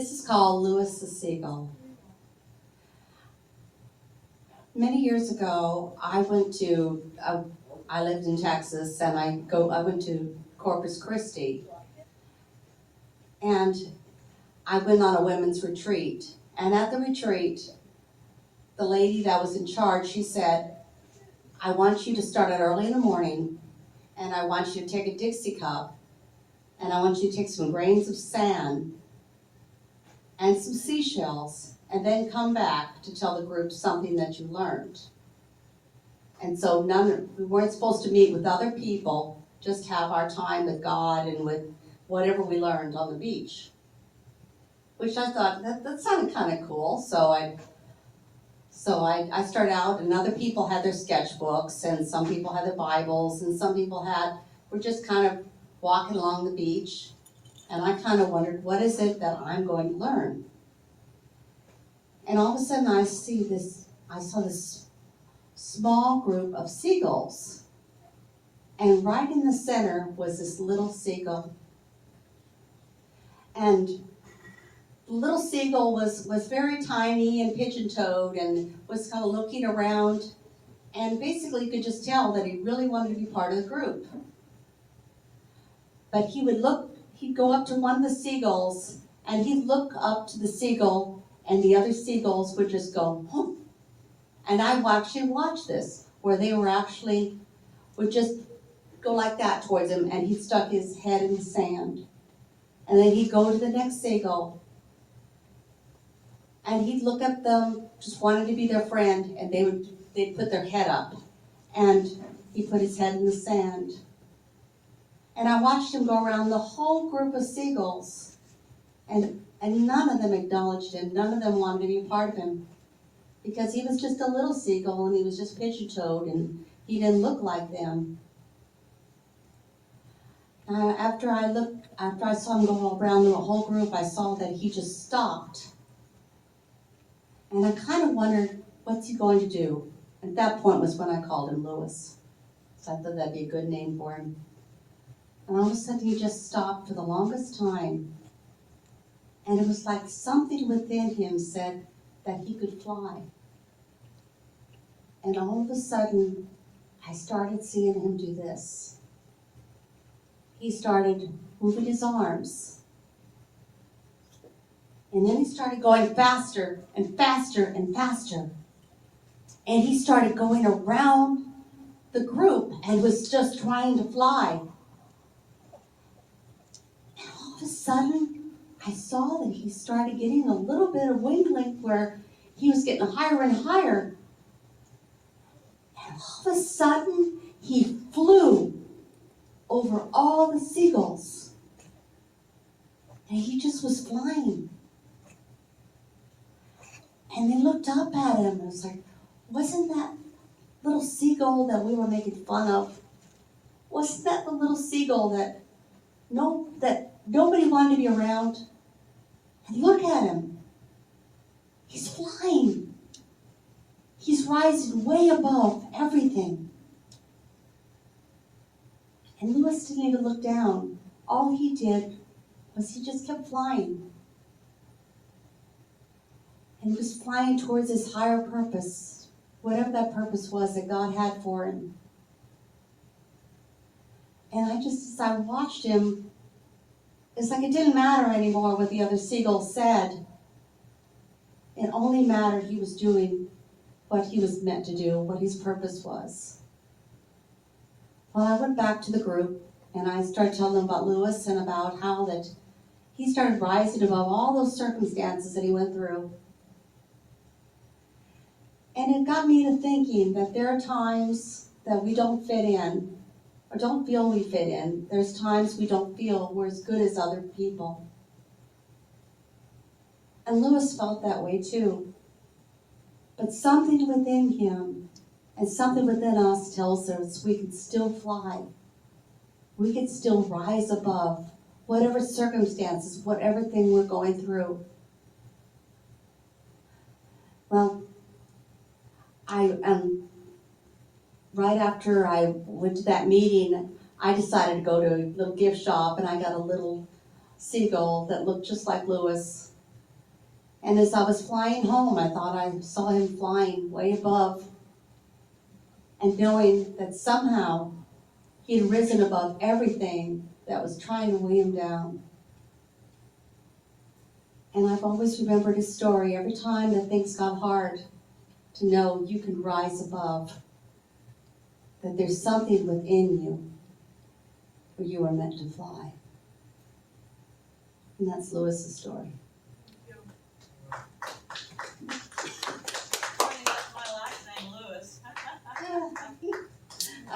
This is called Lewis the Seagull. Many years ago, I lived in Texas, and I went to Corpus Christi, and I went on a women's retreat. And at the retreat, the lady that was in charge, she said, I want you to start out early in the morning, and I want you to take a Dixie cup, and I want you to take some grains of sand and some seashells, and then come back to tell the group something that you learned. And so we weren't supposed to meet with other people, just have our time with God and with whatever we learned on the beach. Which I thought, that sounded kind of cool. So I started out, and other people had their sketchbooks, and some people had their Bibles, and some people were just kind of walking along the beach. And I kind of wondered, what is it that I'm going to learn? And all of a sudden I saw this small group of seagulls. And right in the center was this little seagull. And the little seagull was very tiny and pigeon-toed and was kind of looking around. And basically you could just tell that he really wanted to be part of the group. But he'd go up to one of the seagulls, and he'd look up to the seagull, and the other seagulls would just go, huh. And I watched this, where they would just go like that towards him, and he stuck his head in the sand. And then he'd go to the next seagull, and he'd look at them, just wanting to be their friend, and they'd put their head up, and he put his head in the sand. And I watched him go around the whole group of seagulls, and none of them acknowledged him. None of them wanted to be part of him, because he was just a little seagull, and he was just pigeon-toed, and he didn't look like them. After I saw him go around the whole group, I saw that he just stopped. And I kind of wondered, what's he going to do? At that point was when I called him Lewis. So I thought that'd be a good name for him. And all of a sudden he just stopped for the longest time. And it was like something within him said that he could fly. And all of a sudden, I started seeing him do this. He started moving his arms. And then he started going faster and faster and faster. And he started going around the group and was just trying to fly. And all of a sudden, I saw that he started getting a little bit of wing length where he was getting higher and higher. And all of a sudden, he flew over all the seagulls. And he just was flying. And they looked up at him and was like, wasn't that little seagull that we were making fun of? Wasn't that the little seagull that nobody wanted to be around? And look at him. He's flying. He's rising way above everything. And Lewis didn't even look down. All he did was he just kept flying. And he was flying towards his higher purpose, whatever that purpose was that God had for him. And as I watched him, it's like it didn't matter anymore what the other seagulls said. It only mattered he was doing what he was meant to do, what his purpose was. Well, I went back to the group, and I started telling them about Lewis and about how that he started rising above all those circumstances that he went through. And it got me to thinking that there are times that we don't fit in, or don't feel we fit in. There's times we don't feel we're as good as other people. And Lewis felt that way too. But something within him and something within us tells us we can still fly. We can still rise above whatever circumstances, whatever thing we're going through. Well, right after I went to that meeting, I decided to go to a little gift shop, and I got a little seagull that looked just like Lewis. And as I was flying home, I thought I saw him flying way above, and knowing that somehow he had risen above everything that was trying to weigh him down. And I've always remembered his story every time that things got hard, to know you can rise above, that there's something within you where you are meant to fly. And that's Lewis's story.